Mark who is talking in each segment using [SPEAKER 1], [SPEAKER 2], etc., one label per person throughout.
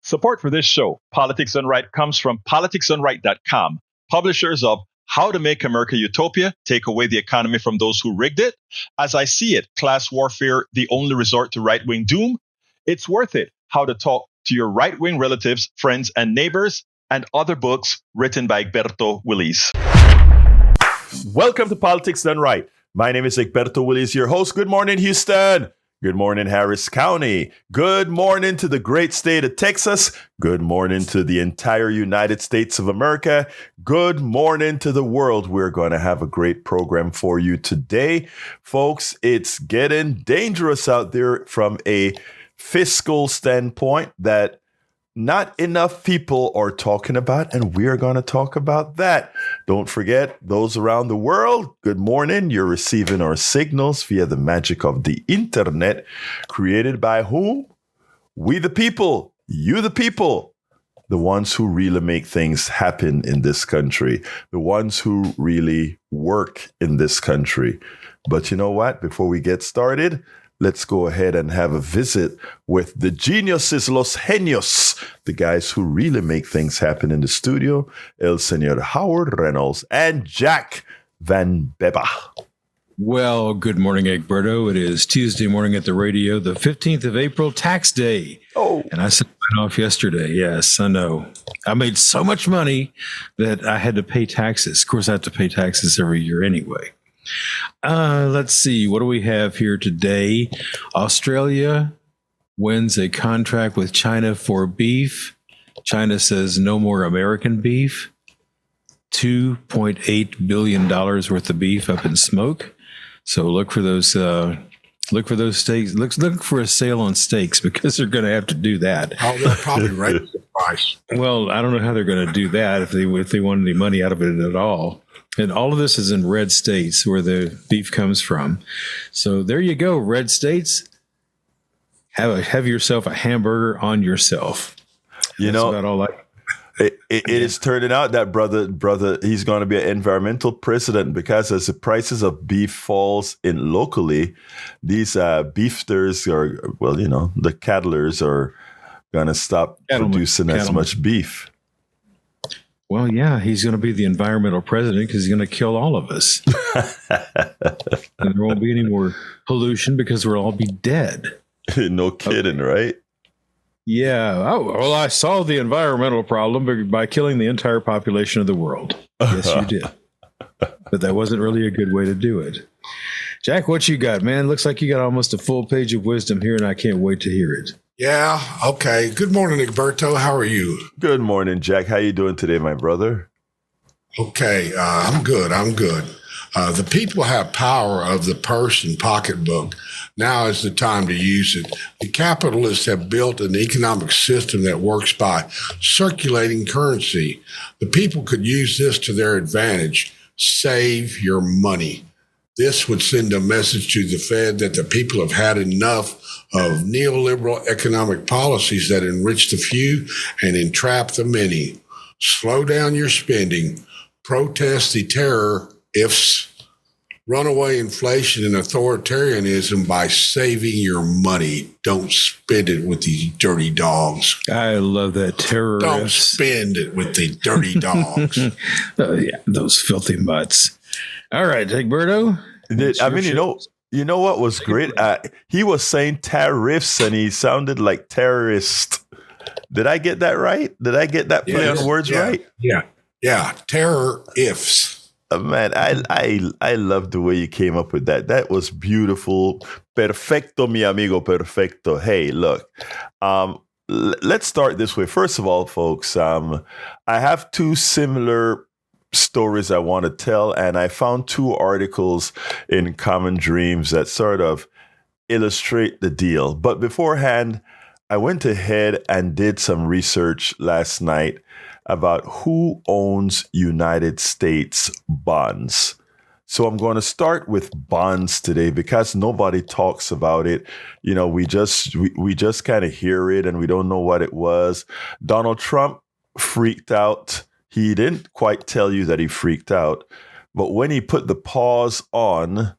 [SPEAKER 1] Support for this show, Politics Done Right, comes from politicsdoneright.com, publishers of How to Make America Utopia, Take Away the Economy from Those Who Rigged It, As I See It, Class Warfare, The Only Resort to Right-Wing Doom, It's Worth It, How to Talk to Your Right-Wing Relatives, Friends, and Neighbors, and other books written by Egberto, Willies.
[SPEAKER 2] Welcome to Politics Done Right. My name is Egberto, Willies, your host. Good morning, Houston. Good morning, Harris County. Good morning to the great state of Texas. Good morning to the entire United States of America. Good morning to the world. We're going to have a great program for you today. Folks, it's getting dangerous out there from a fiscal standpoint that not enough people are talking about, and we are going to talk about that. Don't forget, those around the world, good morning. You're receiving our signals via the magic of the internet, created by whom? We the people, you the people, the ones who really make things happen in this country, the ones who really work in this country. But you know what? Before we get started, let's go ahead and have a visit with the geniuses, los genios, the guys who really make things happen in the studio, El Señor Howard Reynolds and Jack Van Beba.
[SPEAKER 3] Well, good morning, Egberto. It is Tuesday morning at the radio, the 15th of April, tax day.
[SPEAKER 2] Oh.
[SPEAKER 3] And I sent mine off yesterday. Yes, I know. I made so much money that I had to pay taxes. Of course, I have to pay taxes every year anyway. Let's see. What do we have here today? Australia wins a contract with China for beef. China says no more American beef. $2.8 billion worth of beef up in smoke. So look for those steaks. Look for a sale on steaks because they're going to have to do that.
[SPEAKER 4] Oh, they'll probably raise the price.
[SPEAKER 3] Well, I don't know how they're going to do that if they want any money out of it at all. And all of this is in red states where the beef comes from. So there you go, red states. Have yourself a hamburger on yourself.
[SPEAKER 2] You
[SPEAKER 3] That's
[SPEAKER 2] know,
[SPEAKER 3] about all
[SPEAKER 2] it is turning out that brother, he's going to be an environmental president because as the prices of beef falls in locally, these beefters are, well, you know, the cattlers are going to stop producing as much beef.
[SPEAKER 3] Well, yeah, he's going to be the environmental president because he's going to kill all of us. And there won't be any more pollution because we'll all be dead.
[SPEAKER 2] No kidding, right?
[SPEAKER 3] Yeah. Oh, well, I solved the environmental problem by killing the entire population of the world. Yes, you did. But that wasn't really a good way to do it. Jack, what you got, man? Looks like you got almost a full page of wisdom here, and I can't wait to hear it.
[SPEAKER 4] Yeah. Okay. Good morning, Egberto. How are you?
[SPEAKER 2] Good morning, Jack. How you doing today, my brother?
[SPEAKER 4] Okay. I'm good. The people have power of the purse and pocketbook. Now is the time to use it. The capitalists have built an economic system that works by circulating currency. The people could use this to their advantage. Save your money. This would send a message to the Fed that the people have had enough of neoliberal economic policies that enrich the few and entrap the many. Slow down your spending. Protest the terror ifs. Runaway inflation and authoritarianism by saving your money. Don't spend it with these dirty dogs.
[SPEAKER 3] I love that terror.
[SPEAKER 4] Don't spend it with the dirty dogs.
[SPEAKER 3] Oh, yeah, those filthy mutts. All right, Egberto.
[SPEAKER 2] You know what was great? He was saying tariffs and he sounded like terrorist. Did I get that right? Did I get that play on words right?
[SPEAKER 4] Yeah. Terror ifs.
[SPEAKER 2] Man, I love the way you came up with that. That was beautiful. Perfecto, mi amigo, perfecto. Hey, look, let's start this way. First of all, folks, I have two similar stories I want to tell, and I found two articles in Common Dreams that sort of illustrate the deal. But beforehand, I went ahead and did some research last night about who owns United States bonds. So I'm going to start with bonds today because nobody talks about it. You know, we just kind of hear it and we don't know what it was. Donald Trump freaked out. He didn't quite tell you that he freaked out, but when he put the pause on,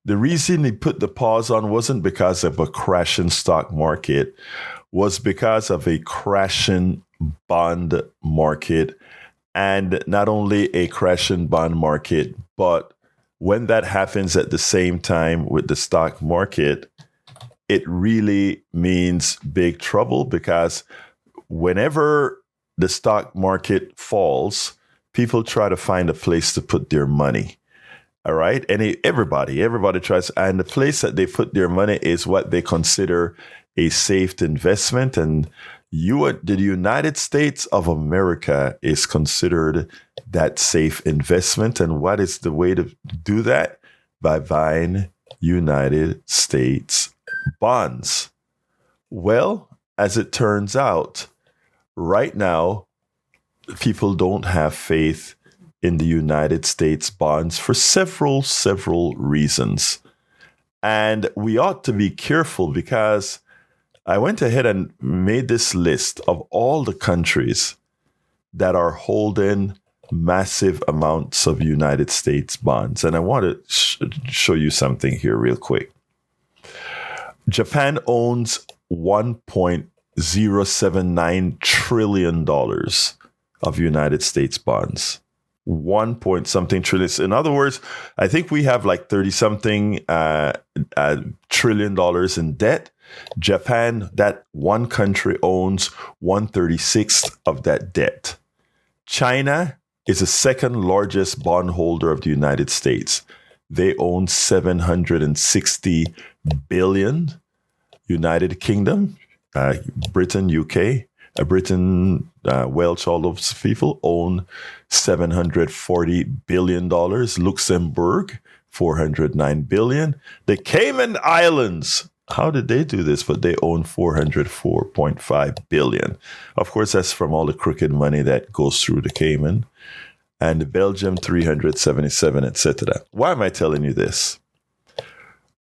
[SPEAKER 2] the reason he put the pause on wasn't because of a crashing stock market. was because of a crashing bond market. And not only a crashing bond market, but when that happens at the same time with the stock market, it really means big trouble, because whenever the stock market falls, people try to find a place to put their money. All right. And everybody tries. And the place that they put their money is what they consider a safe investment. And the United States of America is considered that safe investment. And what is the way to do that? By buying United States bonds. Well, as it turns out, right now, people don't have faith in the United States bonds for several reasons. And we ought to be careful, because I went ahead and made this list of all the countries that are holding massive amounts of United States bonds. And I want to show you something here real quick. Japan owns $1.079 trillion of United States bonds. 1 point something trillion. In other words, I think we have like 30 something trillion dollars in debt. Japan, that one country, owns 1/36 of that debt. China is the second largest bondholder of the United States. They own 760 billion. United Kingdom, Britain, UK, Welsh, all those people own $740 billion. Luxembourg, $409 billion. The Cayman Islands, how did they do this? But they own $404.5 billion. Of course, that's from all the crooked money that goes through the Cayman. And Belgium, 377, etc. Why am I telling you this?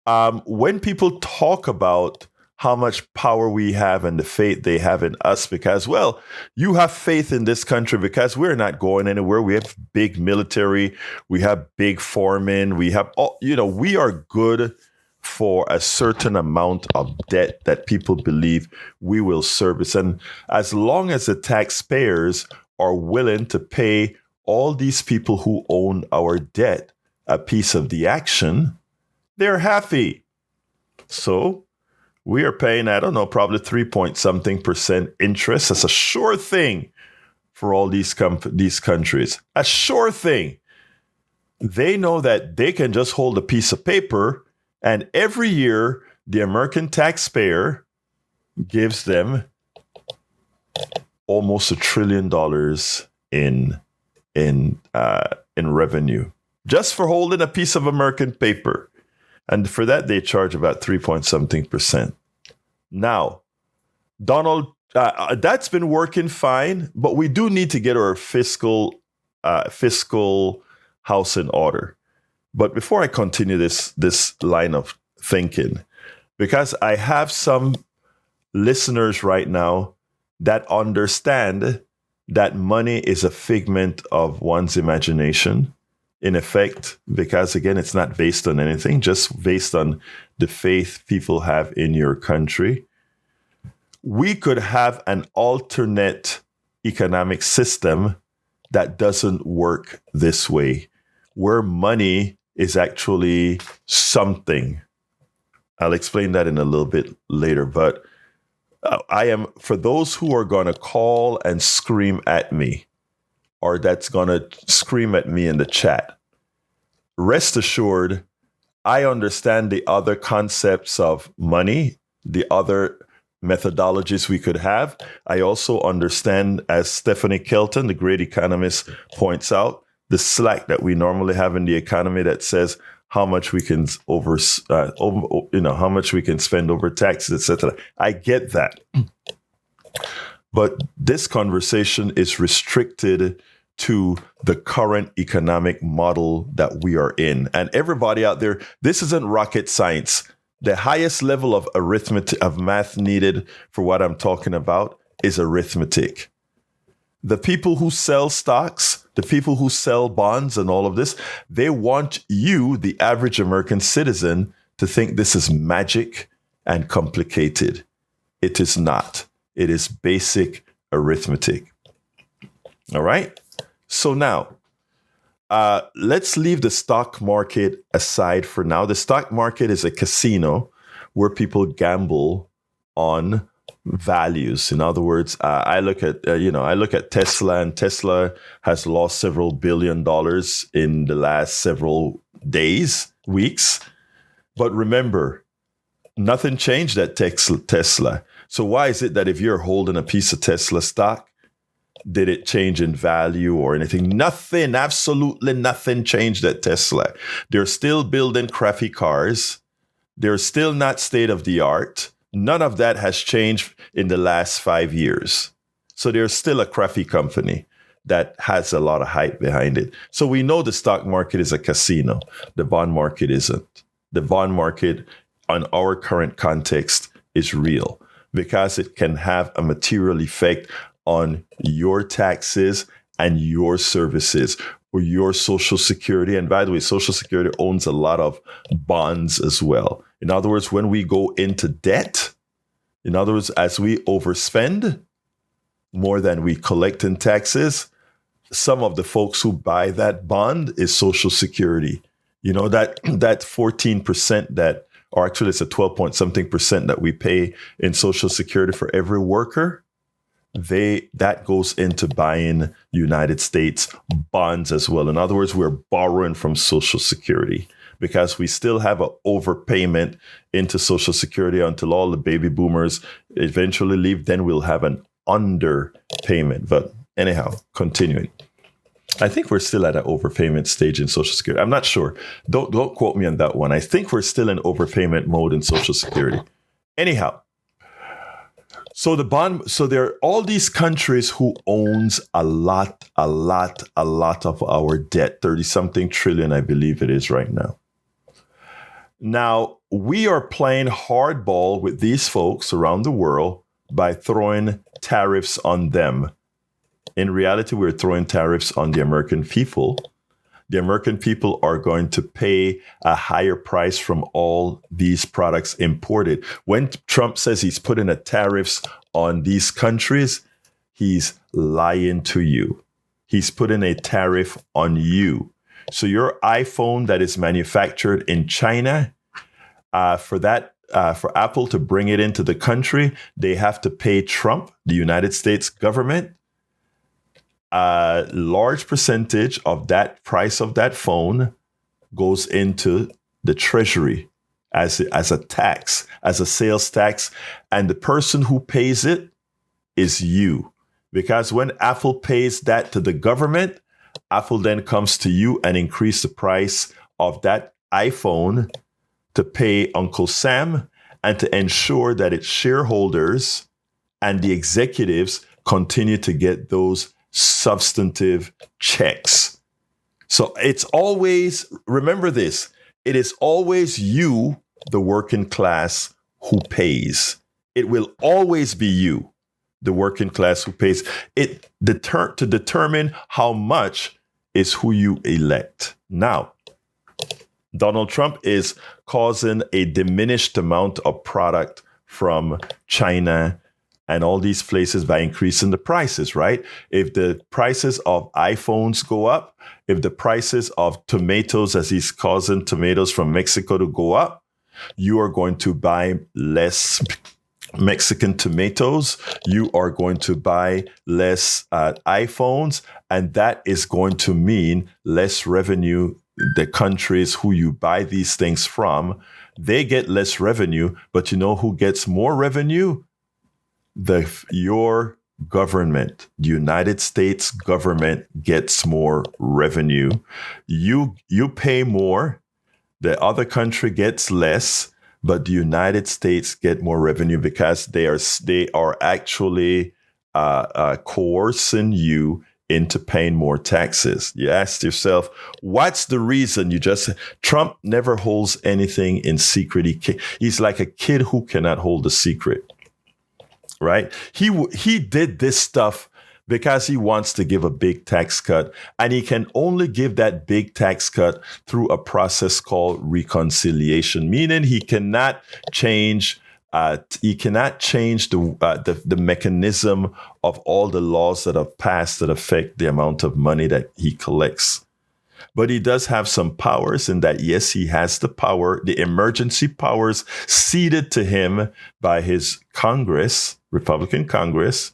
[SPEAKER 2] When people talk about how much power we have and the faith they have in us, because, well, you have faith in this country because we're not going anywhere. We have big military. We have big foremen. We have, we are good for a certain amount of debt that people believe we will service. And as long as the taxpayers are willing to pay all these people who own our debt a piece of the action, they're happy. So we are paying, I don't know, probably 3-point-something% interest. That's a sure thing for all these countries. A sure thing. They know that they can just hold a piece of paper, and every year the American taxpayer gives them almost $1 trillion in revenue just for holding a piece of American paper. And for that, they charge about 3-point-something%. Now, Donald, that's been working fine, but we do need to get our fiscal house in order. But before I continue this line of thinking, because I have some listeners right now that understand that money is a figment of one's imagination, in effect, because, again, it's not based on anything, just based on the faith people have in your country. We could have an alternate economic system that doesn't work this way, where money is actually something. I'll explain that in a little bit later, but for those who are going to call and scream at me, or that's going to scream at me in the chat, rest assured, I understand the other concepts of money, the other methodologies we could have. I also understand, as Stephanie Kelton, the great economist, points out, the slack that we normally have in the economy that says how much we can how much we can spend over taxes, etc. I get that. But this conversation is restricted to the current economic model that we are in. And everybody out there, this isn't rocket science. The highest level of arithmetic, of math needed for what I'm talking about is arithmetic. The people who sell stocks, the people who sell bonds and all of this, they want you, the average American citizen, to think this is magic and complicated. It is not. It is basic arithmetic. All right. So now, let's leave the stock market aside for now. The stock market is a casino where people gamble on values. In other words, I look at Tesla, and Tesla has lost several $1 billion in the last several days, weeks. But remember, nothing changed at Tesla. So why is it that if you're holding a piece of Tesla stock, did it change in value or anything? Nothing, absolutely nothing changed at Tesla. They're still building crappy cars. They're still not state of the art. None of that has changed in the last 5 years. So they're still a crappy company that has a lot of hype behind it. So we know the stock market is a casino. The bond market isn't. The bond market, on our current context, is real because it can have a material effect on your taxes and your services or your Social Security. And by the way, Social Security owns a lot of bonds as well. In other words, when we go into debt, in other words, as we overspend more than we collect in taxes, some of the folks who buy that bond is Social Security. You know, that 14% that, or actually it's a 12 point something percent that we pay in Social Security for every worker, that goes into buying United States bonds as well. In other words, we're borrowing from Social Security because we still have an overpayment into Social Security until all the baby boomers eventually leave. Then we'll have an underpayment. But anyhow, continuing. I think we're still at an overpayment stage in Social Security. I'm not sure. Don't quote me on that one. I think we're still in overpayment mode in Social Security. Anyhow. So there are all these countries who owns a lot of our debt, 30-something trillion, I believe it is right now. Now, we are playing hardball with these folks around the world by throwing tariffs on them. In reality, we're throwing tariffs on the American people. The American people are going to pay a higher price from all these products imported. When Trump says he's putting a tariffs on these countries, he's lying to you. He's putting a tariff on you. So your iPhone that is manufactured in China, for Apple to bring it into the country, they have to pay Trump, the United States government, a large percentage of that price of that phone goes into the treasury as a tax, as a sales tax. And the person who pays it is you. Because when Apple pays that to the government, Apple then comes to you and increase the price of that iPhone to pay Uncle Sam and to ensure that its shareholders and the executives continue to get those substantive checks. So it's always, remember this, it is always you, the working class, who pays. It will always be you, the working class, who pays. To determine how much is who you elect. Now, Donald Trump is causing a diminished amount of product from China and all these places by increasing the prices, right? If the prices of iPhones go up, if the prices of tomatoes, as he's causing tomatoes from Mexico to go up, you are going to buy less Mexican tomatoes. You are going to buy less iPhones, and that is going to mean less revenue. The countries who you buy these things from, they get less revenue, but you know who gets more revenue? Your government, the United States government, gets more revenue. You pay more. The other country gets less, but the United States get more revenue because they are actually coercing you into paying more taxes. You ask yourself, what's the reason? Trump never holds anything in secret. He's like a kid who cannot hold a secret. Right? He did this stuff because he wants to give a big tax cut, and he can only give that big tax cut through a process called reconciliation, meaning he cannot change He cannot change the mechanism of all the laws that have passed that affect the amount of money that he collects. But he does have some powers in that, yes, he has the power, the emergency powers ceded to him by his Congress, Republican Congress,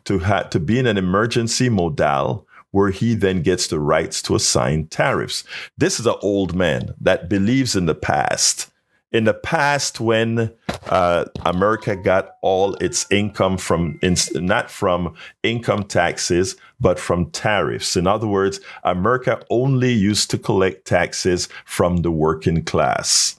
[SPEAKER 2] to be in an emergency modal where he then gets the rights to assign tariffs. This is an old man that believes in the past. In the past, when America got all its income not from income taxes, but from tariffs. In other words, America only used to collect taxes from the working class.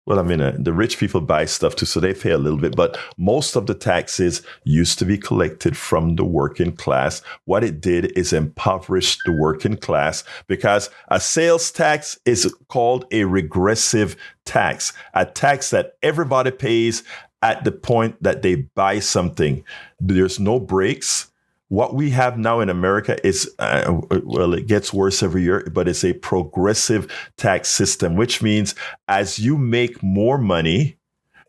[SPEAKER 2] Well, I mean, the rich people buy stuff too, so they pay a little bit, but most of the taxes used to be collected from the working class. What it did is impoverish the working class because a sales tax is called a regressive tax, a tax that everybody pays at the point that they buy something. There's no breaks. What we have now in America is, it gets worse every year, but it's a progressive tax system, which means as you make more money,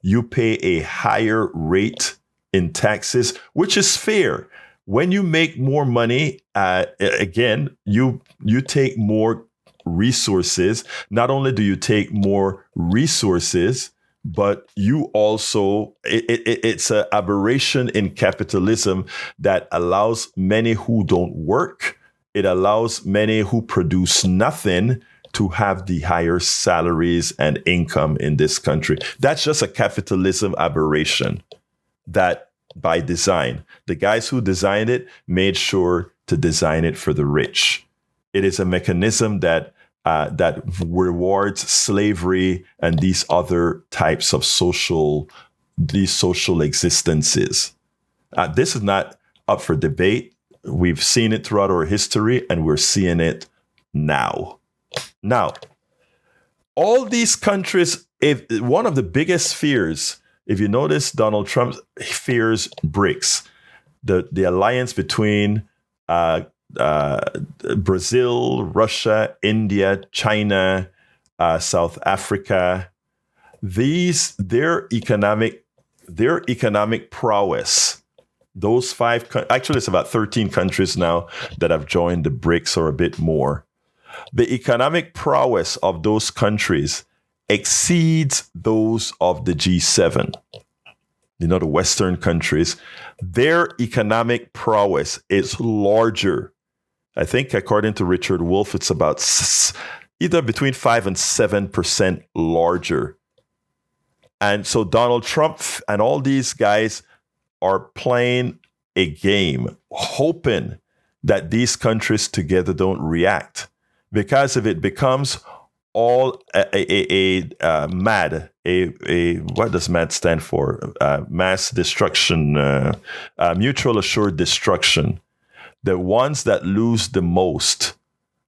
[SPEAKER 2] you pay a higher rate in taxes, which is fair. When you make more money, again, you take more resources. Not only do you take more resources, but you also, it's an aberration in capitalism that allows many who don't work, it allows many who produce nothing to have the higher salaries and income in this country. That's just a capitalism aberration that by design, the guys who designed it made sure to design it for the rich. It is a mechanism that rewards slavery and these other types of social existences. This is not up for debate. We've seen it throughout our history, and we're seeing it now. Now, all these countries, if one of the biggest fears, if you notice, Donald Trump fears BRICS, the alliance between Brazil, Russia, India, China, South Africa. Their economic prowess. Those actually, it's about 13 countries now that have joined the BRICS or a bit more. The economic prowess of those countries exceeds those of the G7. The Western countries. Their economic prowess is larger. I think, according to Richard Wolff, it's about either between 5 and 7% larger. And so Donald Trump and all these guys are playing a game, hoping that these countries together don't react. Because if it becomes all what does MAD stand for? Mass destruction, mutual assured destruction. The ones that lose the most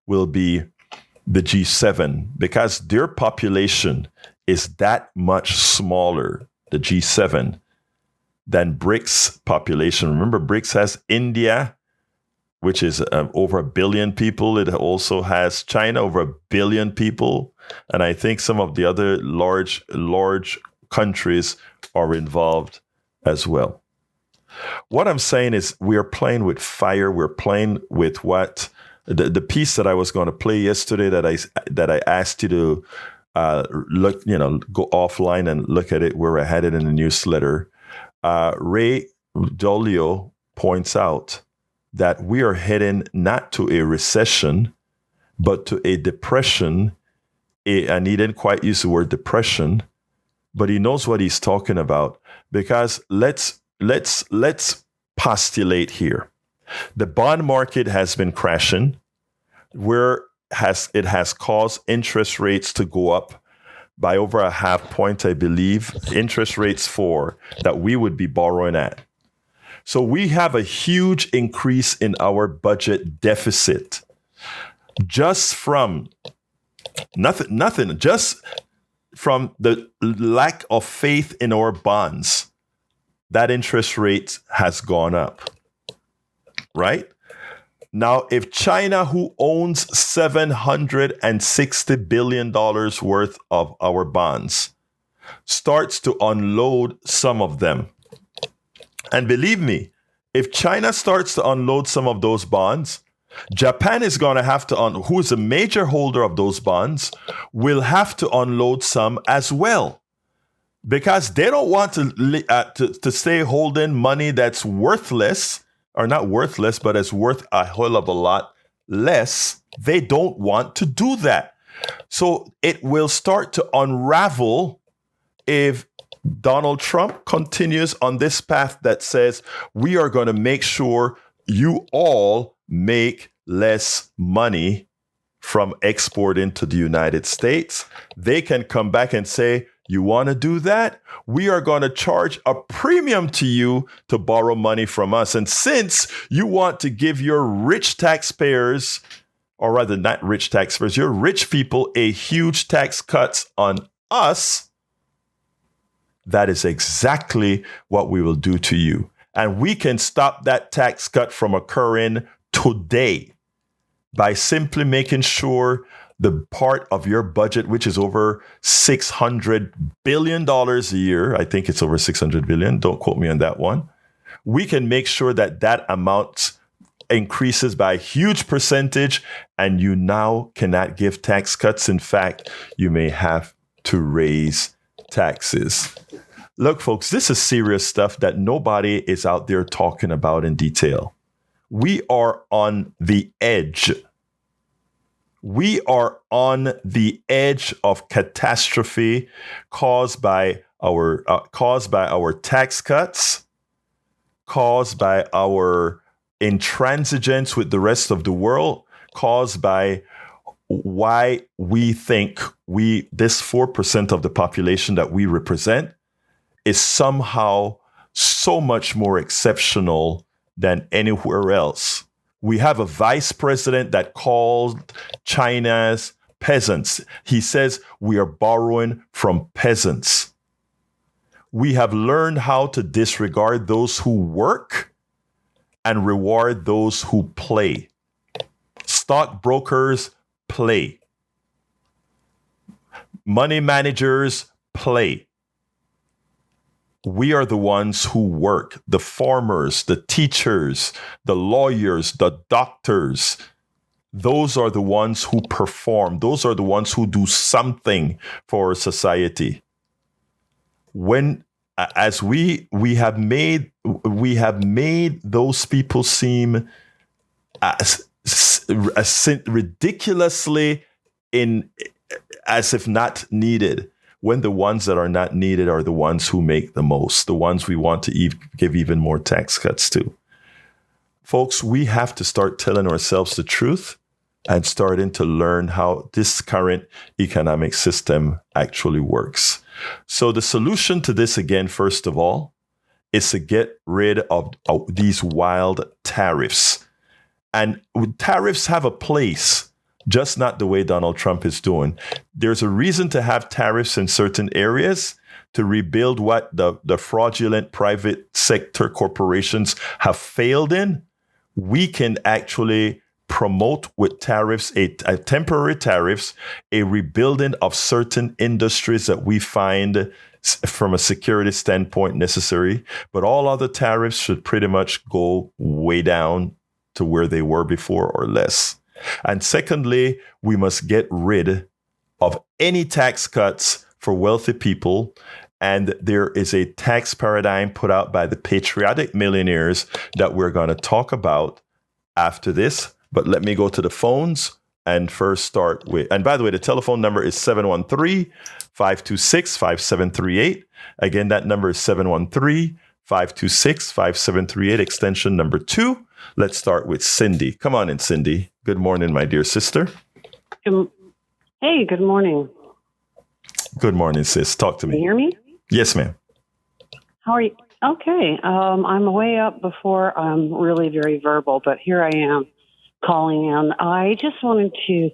[SPEAKER 2] will be the G7 because their population is that much smaller, the G7, than BRICS population. Remember, BRICS has India, which is over 1 billion people. It also has China, over 1 billion people. And I think some of the other large countries are involved as well. What I'm saying is we are playing with fire. We're playing with what the piece that I was going to play yesterday that I asked you to look, go offline and look at it where I had it in the newsletter. Ray Dalio points out that we are heading not to a recession, but to a depression. And he didn't quite use the word depression, but he knows what he's talking about because let's postulate here. The bond market has been crashing, it has caused interest rates to go up by over a half point, I believe, interest rates that we would be borrowing at. So we have a huge increase in our budget deficit just from nothing, just from the lack of faith in our bonds. That interest rate has gone up, right? Now, if China, who owns $760 billion worth of our bonds, starts to unload some of them. And believe me, if China starts to unload some of those bonds, Japan is going to have to, who is a major holder of those bonds, will have to unload some as well. Because they don't want to stay holding money that's worthless, or not worthless, but is worth a hell of a lot less. They don't want to do that. So it will start to unravel if Donald Trump continues on this path that says we are going to make sure you all make less money from exporting to the United States. They can come back and say, you want to do that? We are going to charge a premium to you to borrow money from us. And since you want to give your rich taxpayers, or rather not rich taxpayers, your rich people a huge tax cuts on us, that is exactly what we will do to you. And we can stop that tax cut from occurring today by simply making sure the part of your budget, which is over $600 billion a year, I think it's over $600 billion, don't quote me on that one, we can make sure that that amount increases by a huge percentage, and you now cannot give tax cuts. In fact, you may have to raise taxes. Look, folks, this is serious stuff that nobody is out there talking about in detail. We are on the edge. We are on the edge of catastrophe caused by our tax cuts, caused by our intransigence with the rest of the world, caused by why we think this 4% of the population that we represent is somehow so much more exceptional than anywhere else. We have a vice president that called China's peasants. He says we are borrowing from peasants. We have learned how to disregard those who work and reward those who play. Stockbrokers play. Money managers play. We are the ones who work, the farmers, the teachers, the lawyers, the doctors. Those are the ones who perform. Those are the ones who do something for society. As we have made those people seem as ridiculously as if not needed, when the ones that are not needed are the ones who make the most, the ones we want to give even more tax cuts to. Folks, we have to start telling ourselves the truth and starting to learn how this current economic system actually works. So the solution to this, again, first of all, is to get rid of these wild tariffs. And tariffs have a place, just not the way Donald Trump is doing. There's a reason to have tariffs in certain areas to rebuild what the fraudulent private sector corporations have failed in. We can actually promote with tariffs, a temporary tariffs, a rebuilding of certain industries that we find from a security standpoint necessary. But all other tariffs should pretty much go way down to where they were before or less. And secondly, we must get rid of any tax cuts for wealthy people. And there is a tax paradigm put out by the Patriotic Millionaires that we're going to talk about after this. But let me go to the phones and first start with, and by the way, the telephone number is 713-526-5738. Again, that number is 713-526-5738, extension number 2. Let's start with Cindy. Come on in, Cindy. Good morning, my dear sister.
[SPEAKER 5] Hey, good morning.
[SPEAKER 2] Good morning, sis. Talk to me.
[SPEAKER 5] Can you hear me?
[SPEAKER 2] Yes, ma'am.
[SPEAKER 5] How are you? Okay. I'm way up before I'm really very verbal, but here I am calling in. I just wanted to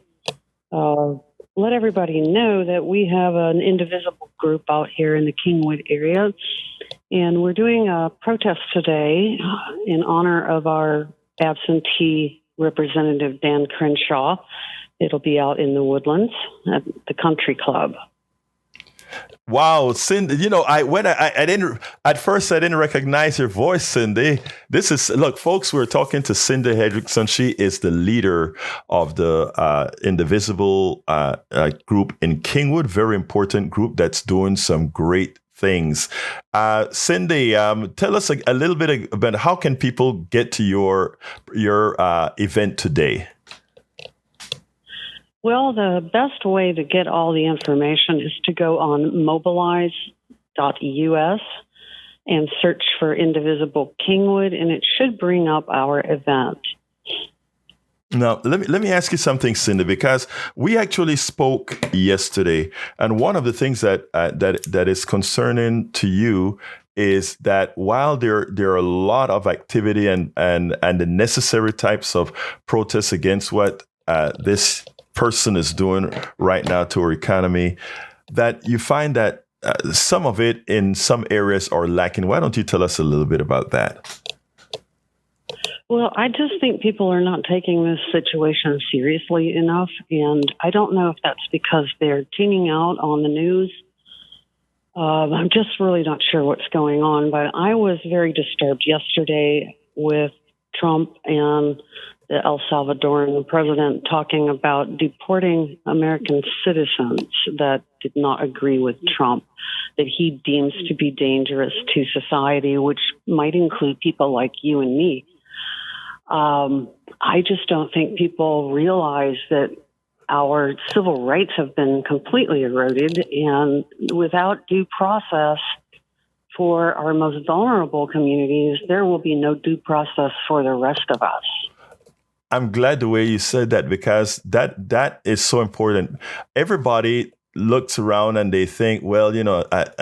[SPEAKER 5] let everybody know that we have an indivisible group out here in the Kingwood area, and we're doing a protest today in honor of our absentee Representative Dan Crenshaw. It'll be out in the Woodlands at the Country Club.
[SPEAKER 2] Wow, Cindy, I didn't at first I didn't recognize your voice, Cindy. This is look, folks, we're talking to Cindy Hendrickson. She is the leader of the Indivisible group in Kingwood, very important group that's doing some great things. Cindy, tell us a little bit about how can people get to your event today?
[SPEAKER 5] Well, the best way to get all the information is to go on mobilize.us and search for Indivisible Kingwood, and it should bring up our event.
[SPEAKER 2] Now, let me ask you something, Cindy, because we actually spoke yesterday, and one of the things that is concerning to you is that while there are a lot of activity and the necessary types of protests against what this person is doing right now to our economy, that you find that some of it in some areas are lacking. Why don't you tell us a little bit about that?
[SPEAKER 5] Well, I just think people are not taking this situation seriously enough, and I don't know if that's because they're tuning out on the news. I'm just really not sure what's going on, but I was very disturbed yesterday with Trump and the El Salvadoran president talking about deporting American citizens that did not agree with Trump, that he deems to be dangerous to society, which might include people like you and me. I just don't think people realize that our civil rights have been completely eroded, and without due process for our most vulnerable communities, there will be no due process for the rest of us.
[SPEAKER 2] I'm glad the way you said that, because that is so important. Everybody looks around and they think, well,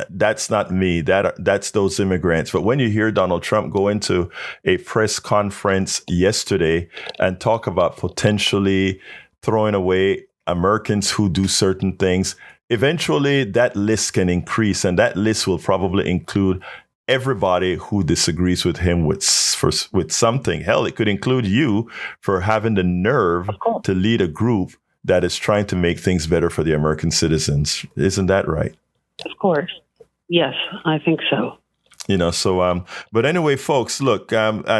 [SPEAKER 2] that's not me. That's those immigrants. But when you hear Donald Trump go into a press conference yesterday and talk about potentially throwing away Americans who do certain things, eventually that list can increase, and that list will probably include everybody who disagrees with him with something. Hell, it could include you for having the nerve to lead a group that is trying to make things better for the American citizens. Isn't that right?
[SPEAKER 5] Of course. Yes, I think so.
[SPEAKER 2] But anyway, folks, look,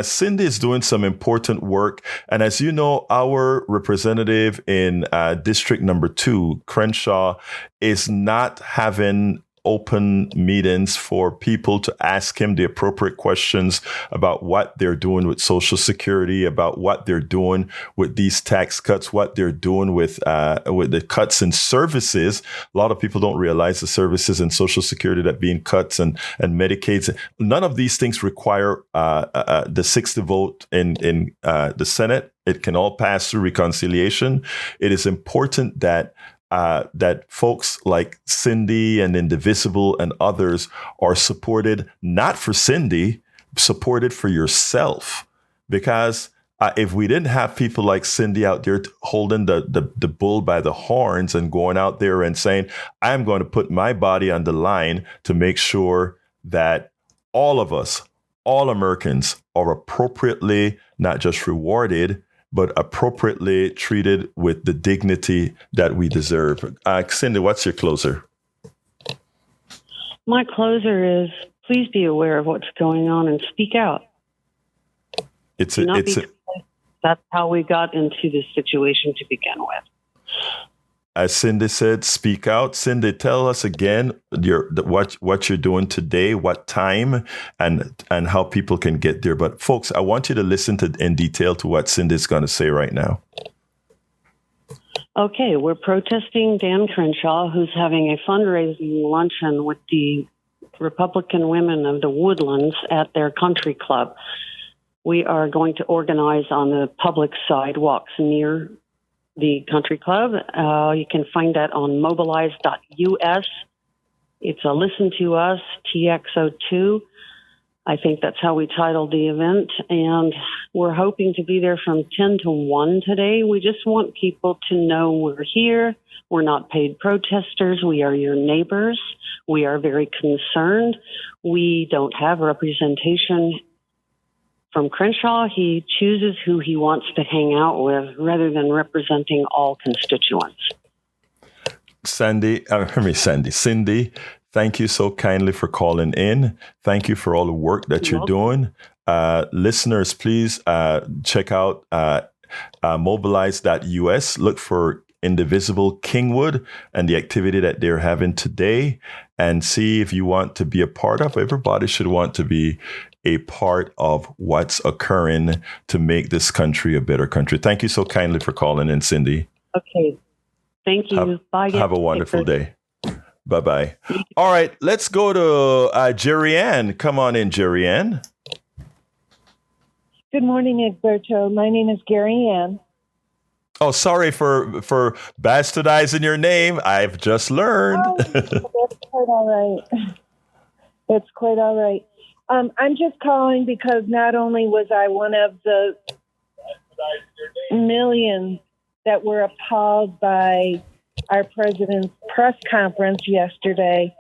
[SPEAKER 2] Cindy is doing some important work. And as you know, our representative in District Number 2, Crenshaw, is not having open meetings for people to ask him the appropriate questions about what they're doing with Social Security, about what they're doing with these tax cuts, what they're doing with the cuts in services. A lot of people don't realize the services in Social Security that being cuts and Medicaid. None of these things require the 60 vote in the Senate. It can all pass through reconciliation. It is important that folks like Cindy and Indivisible and others are supported, not for Cindy, supported for yourself. Because if we didn't have people like Cindy out there holding the bull by the horns and going out there and saying, I'm going to put my body on the line to make sure that all of us, all Americans, are appropriately not just rewarded, but appropriately treated with the dignity that we deserve. Cindy, what's your closer?
[SPEAKER 5] My closer is, please be aware of what's going on and speak out. That's how we got into this situation to begin with.
[SPEAKER 2] As Cindy said, speak out. Cindy, tell us again what you're doing today, what time, and how people can get there. But folks, I want you to listen in detail to what Cindy's going to say right now.
[SPEAKER 5] Okay, we're protesting Dan Crenshaw, who's having a fundraising luncheon with the Republican women of the Woodlands at their country club. We are going to organize on the public sidewalks near the country club. You can find that on mobilize.us. It's a Listen to Us TXO2. I think that's how we titled the event. And we're hoping to be there from 10 to 1 today. We just want people to know we're here. We're not paid protesters. We are your neighbors. We are very concerned. We don't have representation from Crenshaw. He chooses who he wants to hang out with rather than representing all constituents.
[SPEAKER 2] Cindy, Thank you so kindly for calling in. Thank you for all the work that you're doing. Listeners, please check out mobilize.us. Look for Indivisible Kingwood and the activity that they're having today, and see if you want to be a part of. Everybody should want to be a part of what's occurring to make this country a better country. Thank you so kindly for calling in, Cindy.
[SPEAKER 5] Okay. Thank you. Bye.
[SPEAKER 2] Have a wonderful day. Bye-bye. All right, let's go to Jerry Ann. Come on in, Jerry Ann.
[SPEAKER 6] Good morning, Egberto. My name is Gary Ann.
[SPEAKER 2] Oh, sorry for bastardizing your name. I've just learned.
[SPEAKER 6] Oh, that's quite all right. That's quite all right. I'm just calling because not only was I one of the millions that were appalled by our president's press conference yesterday,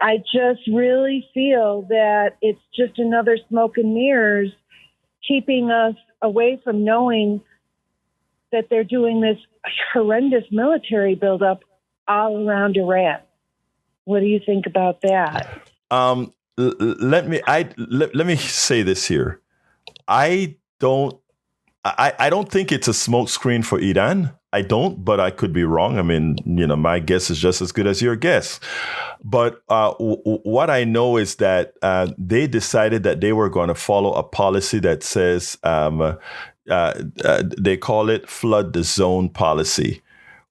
[SPEAKER 6] I just really feel that it's just another smoke and mirrors keeping us away from knowing that they're doing this horrendous military buildup all around Iran. What do you think about that?
[SPEAKER 2] Let me say this here. I don't think it's a smokescreen for Iran. I don't, but I could be wrong. I mean, my guess is just as good as your guess. But what I know is that they decided that they were going to follow a policy that says they call it flood the zone policy,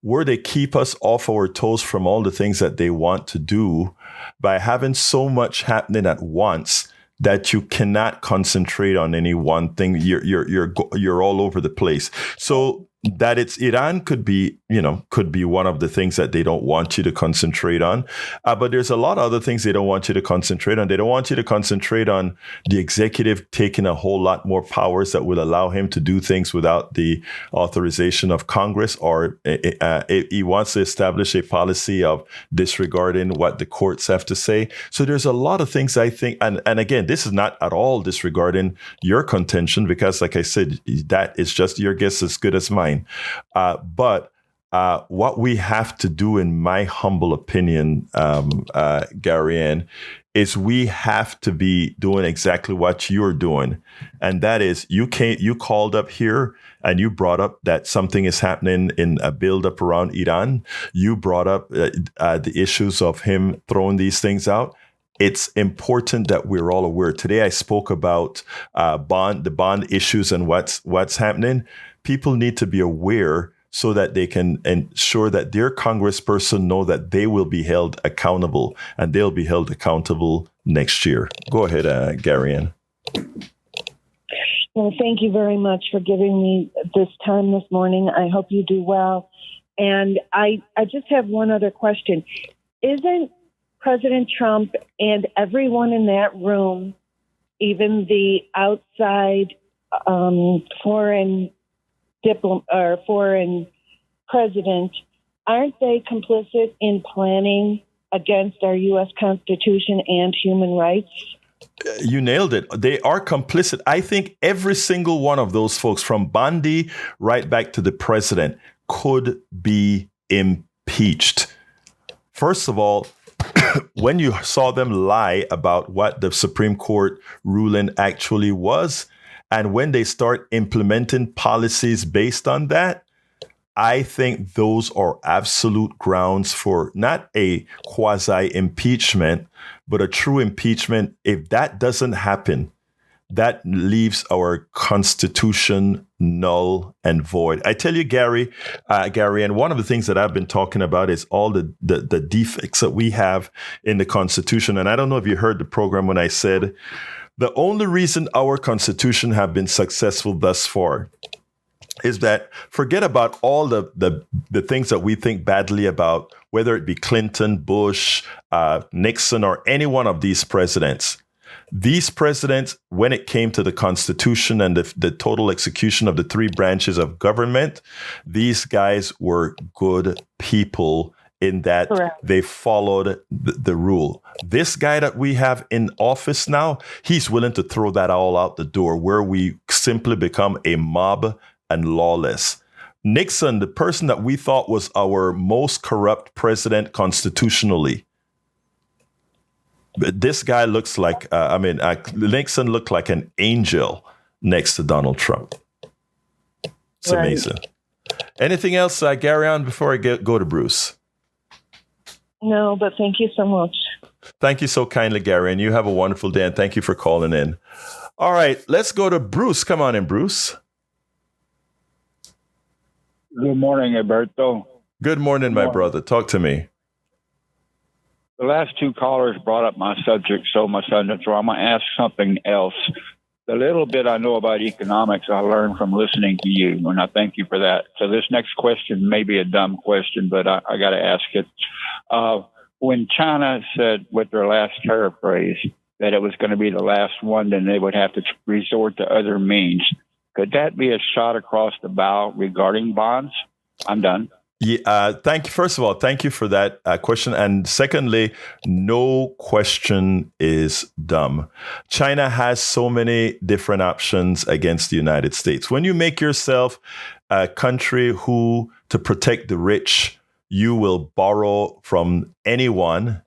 [SPEAKER 2] where they keep us off our toes from all the things that they want to do by having so much happening at once that you cannot concentrate on any one thing. You're all over the place. So that it's Iran could be one of the things that they don't want you to concentrate on. But there's a lot of other things they don't want you to concentrate on. They don't want you to concentrate on the executive taking a whole lot more powers that will allow him to do things without the authorization of Congress, or he wants to establish a policy of disregarding what the courts have to say. So there's a lot of things I think, and again, this is not at all disregarding your contention, because like I said, that is just your guess as good as mine. But what we have to do, in my humble opinion, Gary Ann, is we have to be doing exactly what you're doing. And that is, you called up here and you brought up that something is happening in a buildup around Iran. You brought up the issues of him throwing these things out. It's important that we're all aware. Today, I spoke about the bond issues and what's happening. People need to be aware so that they can ensure that their congressperson know that they will be held accountable, and they'll be held accountable next year. Go ahead, Gary Ann.
[SPEAKER 6] Well, thank you very much for giving me this time this morning. I hope you do well. And I just have one other question. Isn't President Trump and everyone in that room, even the outside foreign president, aren't they complicit in planning against our U.S. Constitution and human rights?
[SPEAKER 2] You nailed it. They are complicit. I think every single one of those folks, from Bondi right back to the president, could be impeached. First of all, when you saw them lie about what the Supreme Court ruling actually was, and when they start implementing policies based on that, I think those are absolute grounds for not a quasi-impeachment, but a true impeachment. If that doesn't happen, that leaves our Constitution null and void. I tell you, Gary, and one of the things that I've been talking about is all the defects that we have in the Constitution. And I don't know if you heard the program when I said, the only reason our Constitution have been successful thus far is that, forget about all the things that we think badly about, whether it be Clinton, Bush, Nixon, or any one of these presidents. These presidents, when it came to the Constitution and the total execution of the three branches of government, these guys were good people in that Correct. They followed the rule. This guy that we have in office now, he's willing to throw that all out the door, where we simply become a mob and lawless. Nixon, the person that we thought was our most corrupt president constitutionally, But this guy looks like, Nixon looked like an angel next to Donald Trump. It's amazing. Anything else, Gary, on before I go to Bruce?
[SPEAKER 6] No, but thank you so much.
[SPEAKER 2] Thank you so kindly, Gary, and you have a wonderful day, and thank you for calling in. All right, let's go to Bruce. Come on in, Bruce.
[SPEAKER 7] Good morning, Egberto.
[SPEAKER 2] Good morning, my brother. Talk to me.
[SPEAKER 7] The last two callers brought up my subject so much, so I'm going to ask something else. The little bit I know about economics, I learned from listening to you, and I thank you for that. So this next question may be a dumb question, but I got to ask it. When China said with their last tariff raise that it was going to be the last one, then they would have to resort to other means. Could that be a shot across the bow regarding bonds? I'm done.
[SPEAKER 2] Yeah, thank you. First of all, thank you for that question. And secondly, no question is dumb. China has so many different options against the United States. When you make yourself a country who, to protect the rich, you will borrow from anyone,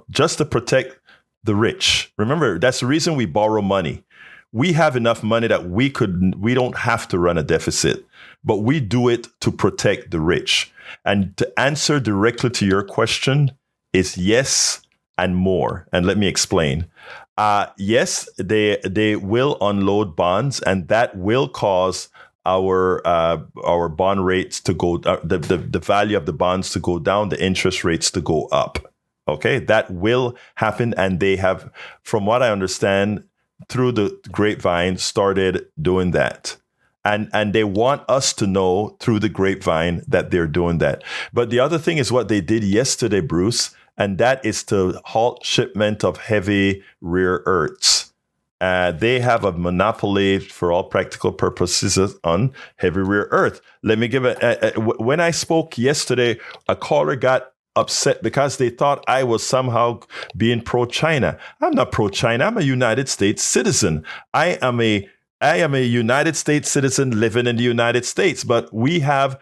[SPEAKER 2] just to protect the rich. Remember, that's the reason we borrow money. We have enough money that we don't have to run a deficit, but we do it to protect the rich. And to answer directly to your question is yes and more. And let me explain. Yes, they will unload bonds, and that will cause our bond rates to go, the value of the bonds to go down, the interest rates to go up. Okay, that will happen. And they have, from what I understand, through the grapevine, started doing that. And they want us to know through the grapevine that they're doing that. But the other thing is what they did yesterday, Bruce, and that is to halt shipment of heavy rare earths. They have a monopoly for all practical purposes on heavy rare earth. Let me give when I spoke yesterday, a caller got upset because they thought I was somehow being pro-China. I'm not pro-China. I'm a United States citizen. I am a United States citizen living in the United States, but we have,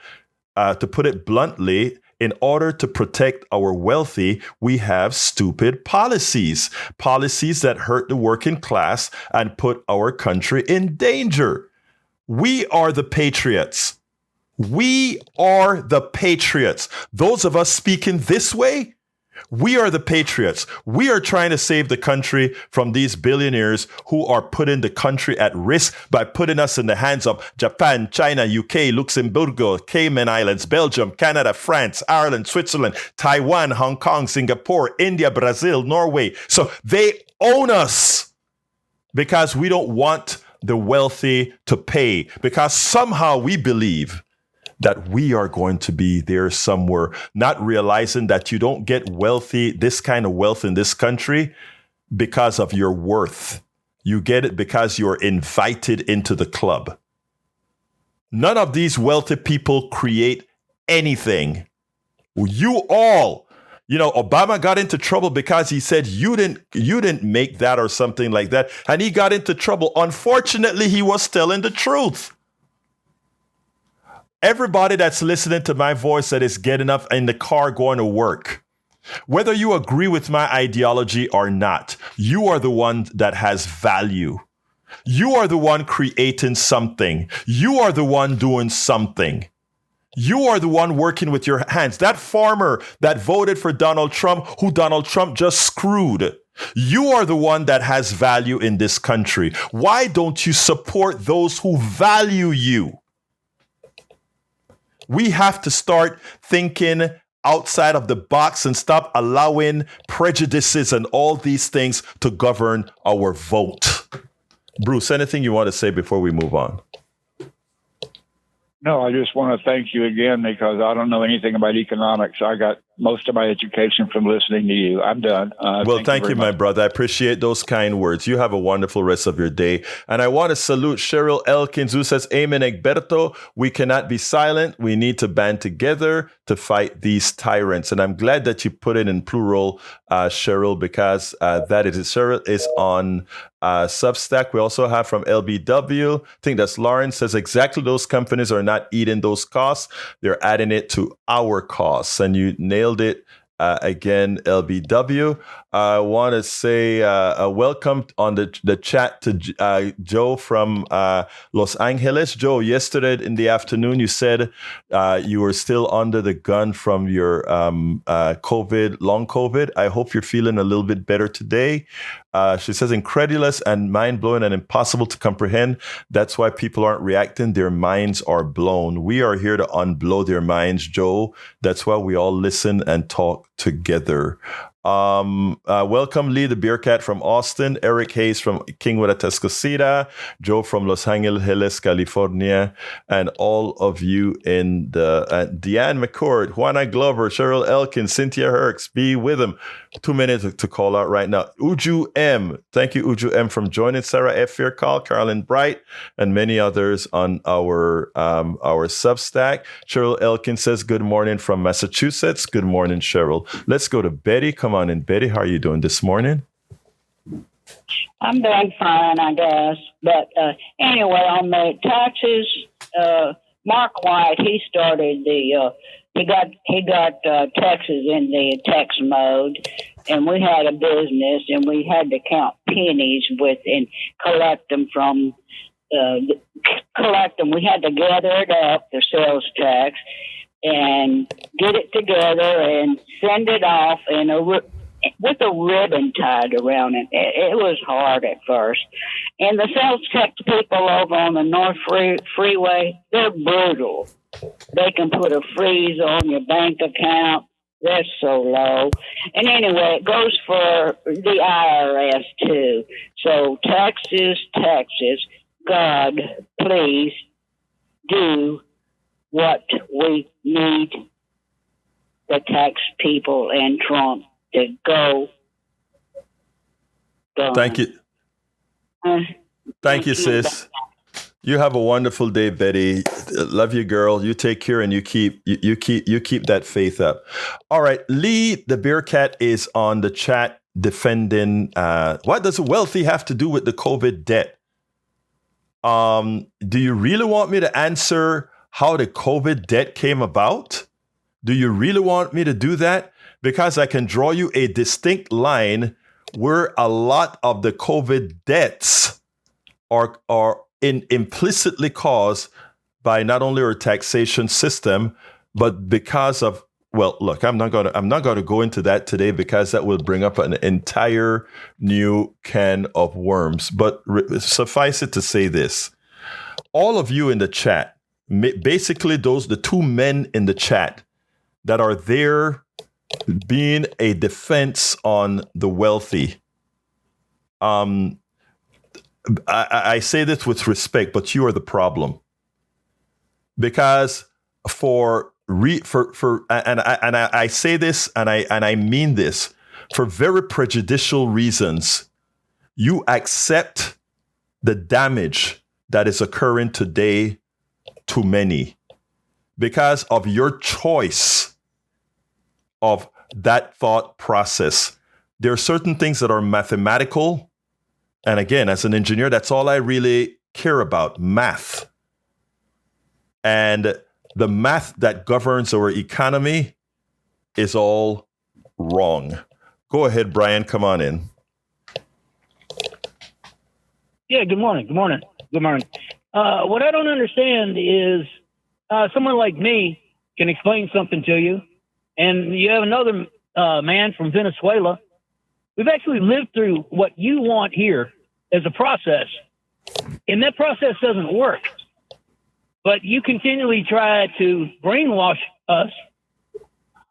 [SPEAKER 2] to put it bluntly, in order to protect our wealthy, we have stupid policies that hurt the working class and put our country in danger. We are the patriots. We are the patriots. Those of us speaking this way, we are the patriots. We are trying to save the country from these billionaires who are putting the country at risk by putting us in the hands of Japan, China, UK, Luxembourg, Cayman Islands, Belgium, Canada, France, Ireland, Switzerland, Taiwan, Hong Kong, Singapore, India, Brazil, Norway. So they own us because we don't want the wealthy to pay, because somehow we believe that we are going to be there somewhere, not realizing that you don't get this kind of wealth in this country because of your worth. You get it because you're invited into the club. None of these wealthy people create anything. You all, Obama got into trouble because he said you didn't make that or something like that, and he got into trouble. Unfortunately, he was telling the truth. Everybody that's listening to my voice that is getting up in the car going to work, whether you agree with my ideology or not, you are the one that has value. You are the one creating something. You are the one doing something. You are the one working with your hands. That farmer that voted for Donald Trump, who Donald Trump just screwed, you are the one that has value in this country. Why don't you support those who value you? We have to start thinking outside of the box and stop allowing prejudices and all these things to govern our vote. Bruce, anything you want to say before we move on?
[SPEAKER 7] No, I just want to thank you again because I don't know anything about economics. I got most of my education from listening to you. I'm done.
[SPEAKER 2] Well, thank you, my brother. I appreciate those kind words. You have a wonderful rest of your day. And I want to salute Cheryl Elkins, who says, Amen, Egberto. We cannot be silent. We need to band together to fight these tyrants. And I'm glad that you put it in plural, Cheryl, because Cheryl is on Substack. We also have from LBW, I think that's Lauren, says exactly those companies are not eating those costs. They're adding it to our costs. And you nailed it again, LBW. I want to say a welcome on the chat to Joe from Los Angeles. Joe, yesterday in the afternoon, you said you were still under the gun from your COVID, long COVID. I hope you're feeling a little bit better today. She says, incredulous and mind-blowing and impossible to comprehend. That's why people aren't reacting. Their minds are blown. We are here to unblow their minds, Joe. That's why we all listen and talk together. Welcome, Lee, the beer cat from Austin, Eric Hayes from Kingwood, Atascocita, Joe from Los Angeles, California, and all of you in the Deanne McCord, Juana Glover, Cheryl Elkin, Cynthia Herx, be with them. 2 minutes to call out right now. Uju M. Thank you, Uju M, from joining. Sarah F. Faircall, Carolyn Bright, and many others on our Substack. Cheryl Elkin says, good morning from Massachusetts. Good morning, Cheryl. Let's go to Betty. Come on in, Betty. How are you doing this morning?
[SPEAKER 8] I'm doing fine, I guess. But anyway, on the taxes, Mark White, he started he got Texas in the tax mode, and we had a business, and we had to count pennies and collect them from collect them. We had to gather it up, the sales tax, and get it together and send it off with a ribbon tied around it. It was hard at first. And the sales tax people over on the North Freeway, they're brutal. They can put a freeze on your bank account. They're so low. And anyway, it goes for the IRS too. So taxes. God, please do what we need the tax people and Trump to go.
[SPEAKER 2] Thank you. Thank you, sis. You have a wonderful day, Betty. Love you, girl. You take care, and you keep that faith up. All right, Lee, the beer cat, is on the chat defending. What does wealthy have to do with the COVID debt? Do you really want me to answer how the COVID debt came about? Do you really want me to do that? Because I can draw you a distinct line where a lot of the COVID debts are implicitly caused by not only our taxation system, but because of, well, look, I'm not going to go into that today because that will bring up an entire new can of worms. But suffice it to say this: all of you in the chat, basically the two men in the chat that are there being a defense on the wealthy. I say this with respect, but you are the problem. Because I say this and I mean this, for very prejudicial reasons, you accept the damage that is occurring today to many because of your choice of that thought process. There are certain things that are mathematical. And again, as an engineer, that's all I really care about, math. And the math that governs our economy is all wrong. Go ahead, Brian, come on in.
[SPEAKER 9] Yeah, good morning. What I don't understand is someone like me can explain something to you, and you have another man from Venezuela. We've actually lived through what you want here as a process, and that process doesn't work. But you continually try to brainwash us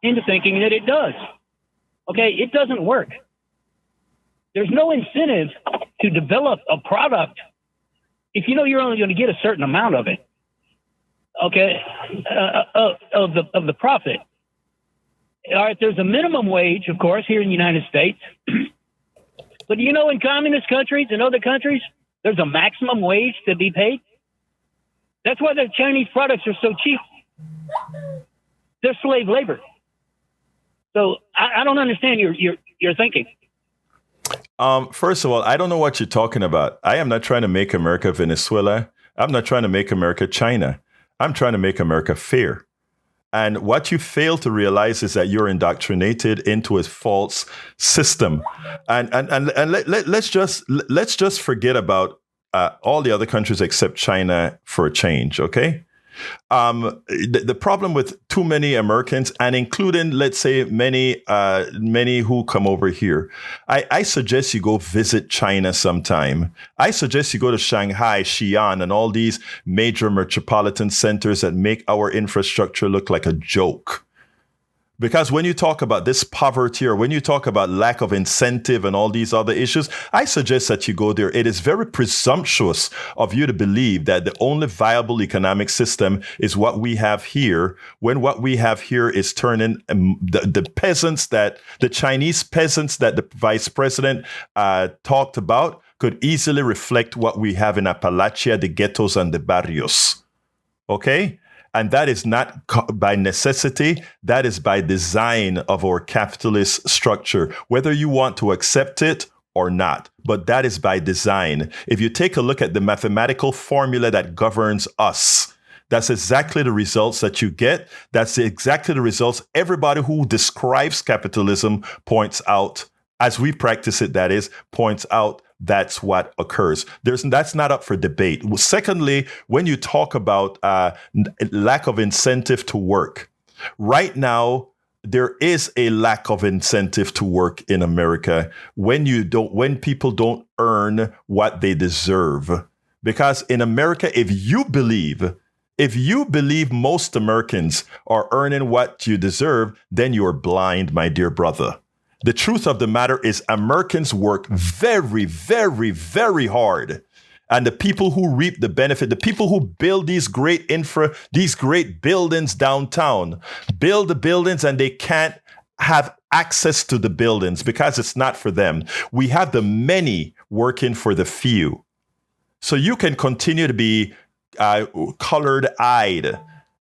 [SPEAKER 9] into thinking that it does. Okay, it doesn't work. There's no incentive to develop a product if you know you're only going to get a certain amount of it. Okay, of the profit. All right, there's a minimum wage, of course, here in the United States. But you know, in communist countries and other countries, there's a maximum wage to be paid. That's why the Chinese products are so cheap. They're slave labor. So I don't understand your thinking.
[SPEAKER 2] First of all, I don't know what you're talking about. I am not trying to make America Venezuela. I'm not trying to make America China. I'm trying to make America fair. And what you fail to realize is that you're indoctrinated into a false system. And let's just forget about all the other countries except China for a change, okay? The problem with too many Americans, and including, let's say, many who come over here, I suggest you go visit China sometime. I suggest you go to Shanghai, Xi'an, and all these major metropolitan centers that make our infrastructure look like a joke. Because when you talk about this poverty, or when you talk about lack of incentive and all these other issues, I suggest that you go there. It is very presumptuous of you to believe that the only viable economic system is what we have here, when what we have here is turning the peasants the Chinese peasants that the vice president talked about could easily reflect what we have in Appalachia, the ghettos and the barrios. Okay? And that is not by necessity. That is by design of our capitalist structure, whether you want to accept it or not. But that is by design. If you take a look at the mathematical formula that governs us, that's exactly the results that you get. That's exactly the results everybody who describes capitalism points out, as we practice it, that is, points out. That's what occurs. That's not up for debate. Secondly, when you talk about lack of incentive to work, right now there is a lack of incentive to work in America when people don't earn what they deserve. Because in America, if you believe most Americans are earning what you deserve, then you're blind, my dear brother. The truth of the matter is Americans work very, very, very hard. And the people who reap the benefit, the people who build these great buildings downtown, build the buildings and they can't have access to the buildings because it's not for them. We have the many working for the few. So you can continue to be colored-eyed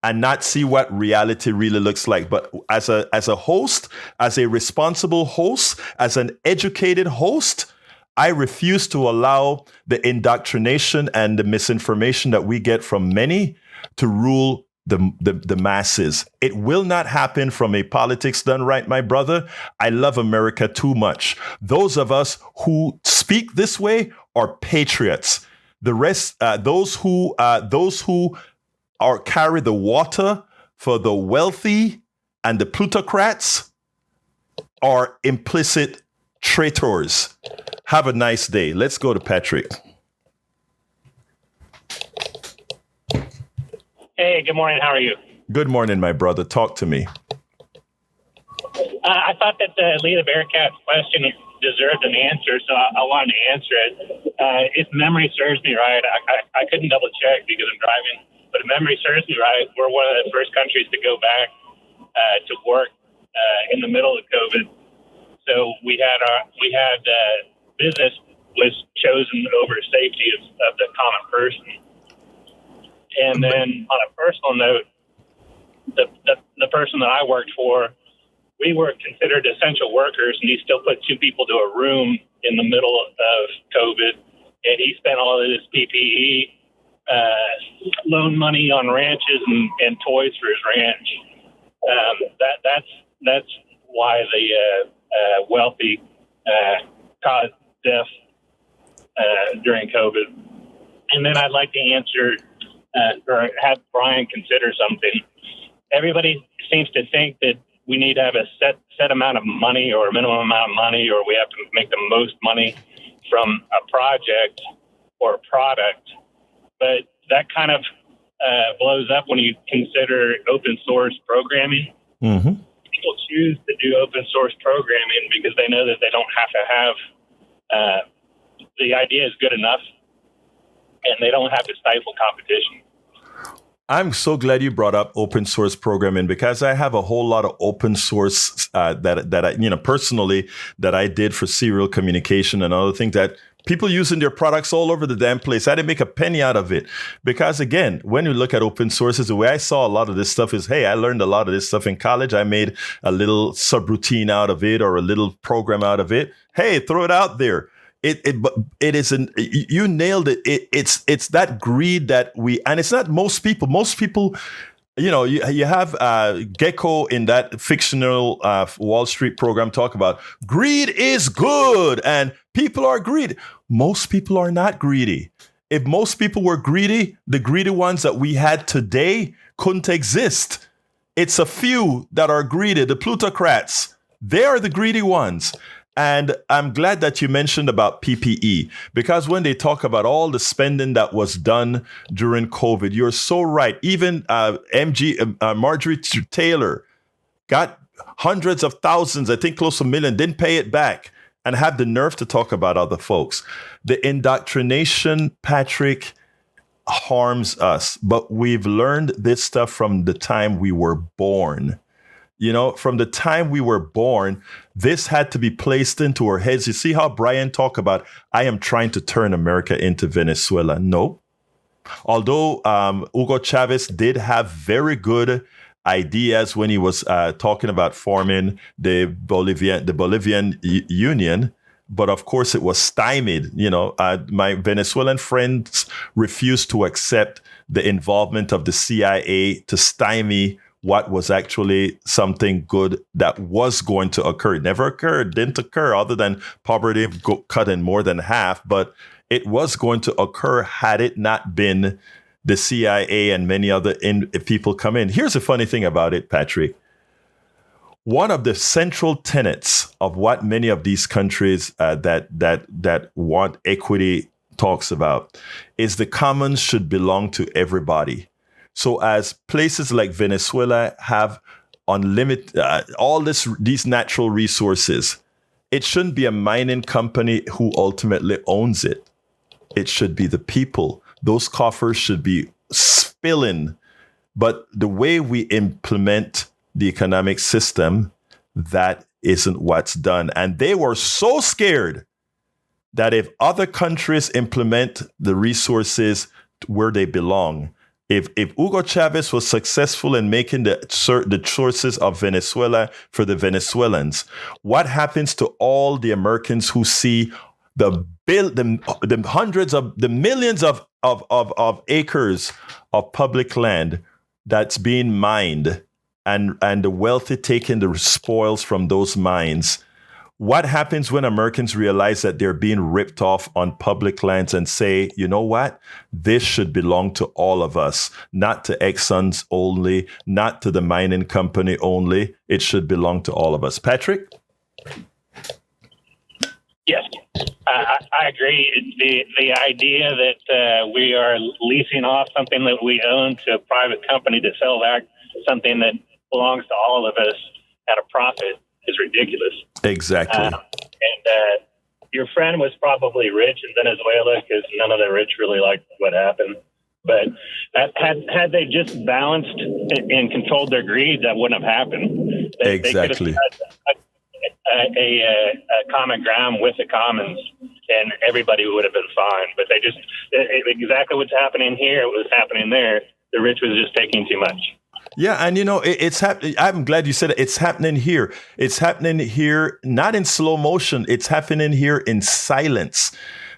[SPEAKER 2] and not see what reality really looks like. But as a host, as a responsible host, as an educated host, I refuse to allow the indoctrination and the misinformation that we get from many to rule the masses. It will not happen from a politics done right, my brother. I love America too much. Those of us who speak this way are patriots. The rest, those who carry the water for the wealthy and the plutocrats are implicit traitors. Have a nice day. Let's go to Patrick.
[SPEAKER 10] Hey, good morning. How are you?
[SPEAKER 2] Good morning, my brother. Talk to me.
[SPEAKER 10] I thought that the Leah Bearcat's question deserved an answer, so I wanted to answer it. If memory serves me right, I couldn't double check because I'm driving, but if memory serves me right, we're one of the first countries to go back to work in the middle of COVID. So we had business was chosen over safety of the common person. And then on a personal note, the person that I worked for, we were considered essential workers, and he still put two people to a room in the middle of COVID. And he spent all of his PPE, loan money on ranches and toys for his ranch. That's why the wealthy caused death during COVID. And then I'd like to answer or have Brian consider something. Everybody seems to think that we need to have a set amount of money or a minimum amount of money, or we have to make the most money from a project or a product. But that kind of blows up when you consider open source programming. Mm-hmm. People choose to do open source programming because they know that they don't have to have the idea is good enough, and they don't have to stifle competition.
[SPEAKER 2] I'm so glad you brought up open source programming, because I have a whole lot of open source that I, personally, that I did for serial communication and other things that people using their products all over the damn place. I didn't make a penny out of it, because again, when you look at open sources, the way I saw a lot of this stuff is, hey, I learned a lot of this stuff in college. I made a little subroutine out of it or a little program out of it. Hey, throw it out there. It isn't, you nailed it. It's that greed that and it's not most people. Most people you have Gecko in that fictional Wall Street program talk about greed is good and people are greedy. Most people are not greedy. If most people were greedy, the greedy ones that we had today couldn't exist. It's a few that are greedy, the plutocrats. They are the greedy ones. And I'm glad that you mentioned about PPE, because when they talk about all the spending that was done during COVID, you're so right. Even Marjorie Taylor got hundreds of thousands, I think close to a million, didn't pay it back, and have the nerve to talk about other folks. The indoctrination, Patrick, harms us, but we've learned this stuff from the time we were born. From the time we were born, this had to be placed into our heads. You see how Brian talked about, I am trying to turn America into Venezuela. No. Although Hugo Chavez did have very good ideas when he was talking about forming the Bolivian Union, but of course it was stymied. My Venezuelan friends refused to accept the involvement of the CIA to stymie what was actually something good that was going to occur. It never occurred, didn't occur, other than poverty cut in more than half, but it was going to occur had it not been the CIA and many other people come in. Here's the funny thing about it, Patrick. One of the central tenets of what many of these countries that want equity talks about is the commons should belong to everybody. So as places like Venezuela have unlimited these natural resources, it shouldn't be a mining company who ultimately owns it. It should be the people. Those coffers should be spilling. But the way we implement the economic system, that isn't what's done. And they were so scared that if other countries implement the resources where they belong, if Hugo Chavez was successful in making the choices of Venezuela for the Venezuelans, what happens to all the Americans who see the hundreds of the millions of acres of public land that's being mined and the wealthy taking the spoils from those mines? What happens when Americans realize that they're being ripped off on public lands and say, you know what? This should belong to all of us, not to Exxon's only, not to the mining company only. It should belong to all of us. Patrick?
[SPEAKER 10] Yes, I agree. The idea that we are leasing off something that we own to a private company to sell back something that belongs to all of us at a profit is ridiculous.
[SPEAKER 2] Exactly.
[SPEAKER 10] Your friend was probably rich in Venezuela because none of the rich really liked what happened. But had they just balanced and controlled their greed, that wouldn't have happened.
[SPEAKER 2] Exactly.
[SPEAKER 10] They could have had a common ground with the commons, and everybody would have been fine. But they just exactly what's happening here, it was happening there. The rich was just taking too much.
[SPEAKER 2] Yeah, and it's happening. I'm glad you said it. It's happening here. It's happening here, not in slow motion. It's happening here in silence,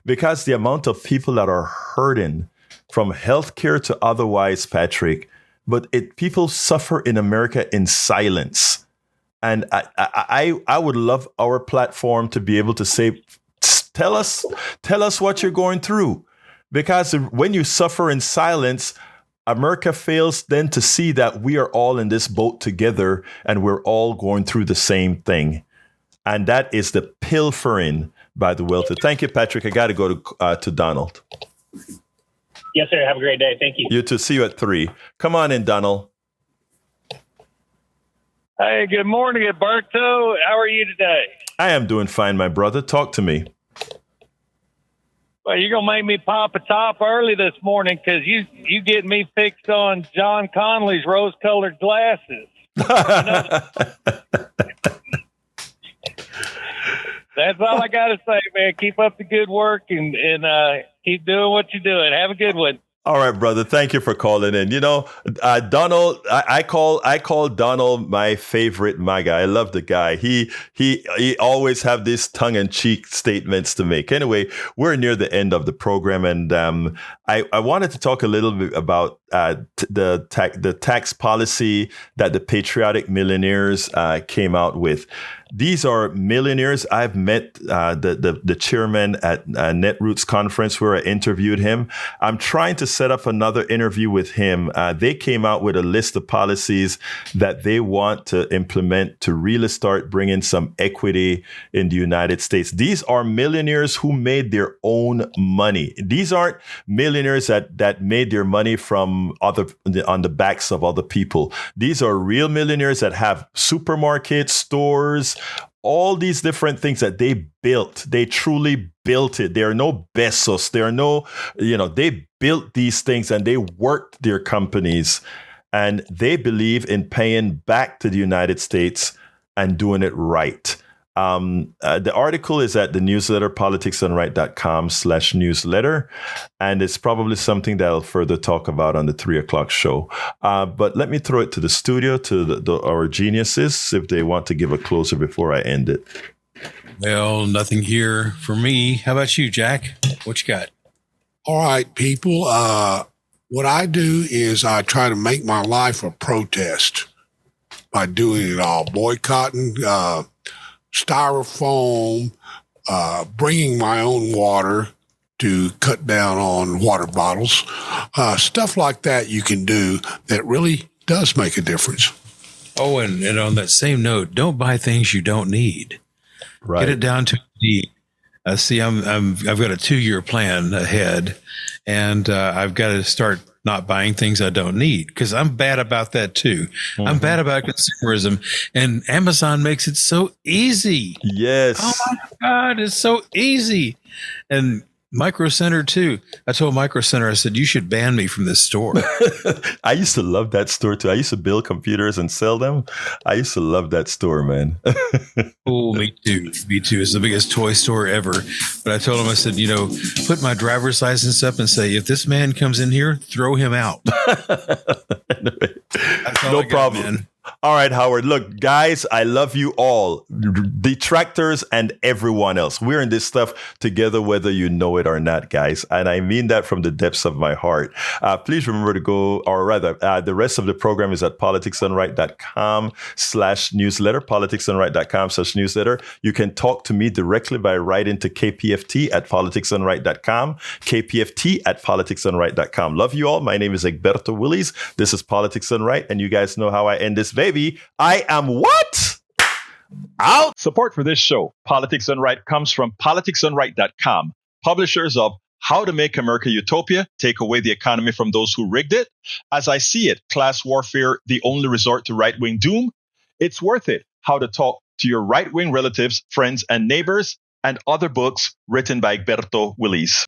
[SPEAKER 2] because the amount of people that are hurting from healthcare to otherwise, Patrick, but people suffer in America in silence. And I would love our platform to be able to say, tell us what you're going through, because when you suffer in silence, America fails then to see that we are all in this boat together and we're all going through the same thing. And that is the pilfering by the wealthy. Thank you, Patrick. I got to go to Donald.
[SPEAKER 10] Yes, sir. Have a great day. Thank you.
[SPEAKER 2] You too. See you at 3. Come on in, Donald.
[SPEAKER 11] Hey, good morning, Egberto. How are you today?
[SPEAKER 2] I am doing fine, my brother. Talk to me.
[SPEAKER 11] Well, you're going to make me pop a top early this morning because you get me fixed on John Connolly's rose-colored glasses. That's all I got to say, man. Keep up the good work and keep doing what you're doing. Have a good one.
[SPEAKER 2] All right, brother. Thank you for calling in. Donald, I call Donald my favorite MAGA. I love the guy. He always have these tongue-in-cheek statements to make. Anyway, we're near the end of the program, and I wanted to talk a little bit about the tax policy that the Patriotic Millionaires came out with. These are millionaires. I've met the chairman at Netroots conference where I interviewed him. I'm trying to set up another interview with him. They came out with a list of policies that they want to implement to really start bringing some equity in the United States. These are millionaires who made their own money. These aren't millionaires that made their money from on the backs of other people. These are real millionaires that have supermarkets, stores, all these different things that they built. They truly built it. There are no Bezos. There are no, they built these things and they worked their companies, and they believe in paying back to the United States and doing it right. The article is at the newsletter, politicsdoneright.com/newsletter, and it's probably something that I'll further talk about on the 3:00 show. But let me throw it to the studio, to our geniuses, if they want to give a closer before I end it.
[SPEAKER 3] Well, nothing here for me. How about you, Jack? What you got?
[SPEAKER 4] All right, people. What I do is I try to make my life a protest by doing it all, boycotting styrofoam, bringing my own water to cut down on water bottles, stuff like that you can do that really does make a difference.
[SPEAKER 3] Oh, and on that same note, don't buy things you don't need.
[SPEAKER 2] Right.
[SPEAKER 3] Get it down to need. See, I've got a 2-year plan ahead, and I've got to start not buying things I don't need, because I'm bad about that too. Mm-hmm. I'm bad about consumerism, and Amazon makes it so easy.
[SPEAKER 2] Yes.
[SPEAKER 3] Oh my God, it's so easy. And Micro Center too. I told Micro Center, I said, you should ban me from this store.
[SPEAKER 2] I used to love that store too. I used to build computers and sell them. I used to love that store, man.
[SPEAKER 3] Oh, me too. Me too. It's the biggest toy store ever. But I told him, I said, put my driver's license up and say, if this man comes in here, throw him out.
[SPEAKER 2] No problem. Man. All right, Howard. Look, guys, I love you all, detractors and everyone else. We're in this stuff together, whether you know it or not, guys. And I mean that from the depths of my heart. Please remember to go, or rather, the rest of the program is at politicsdoneright.com/newsletter, politicsdoneright.com/newsletter. You can talk to me directly by writing to KPFT at politicsdoneright.com, KPFT at politicsdoneright.com. Love you all. My name is Egberto Willies. This is Politics Done Right, and you guys know how I end this. Baby, I am what? Out.
[SPEAKER 1] Support for this show, Politics Done Right, comes from politicsdoneright.com, publishers of How to Make America Utopia, Take Away the Economy from Those Who Rigged It, As I See It, Class Warfare, The Only Resort to Right-Wing Doom, It's Worth It, How to Talk to Your Right-Wing Relatives, Friends, and Neighbors, and other books written by Egberto Willies.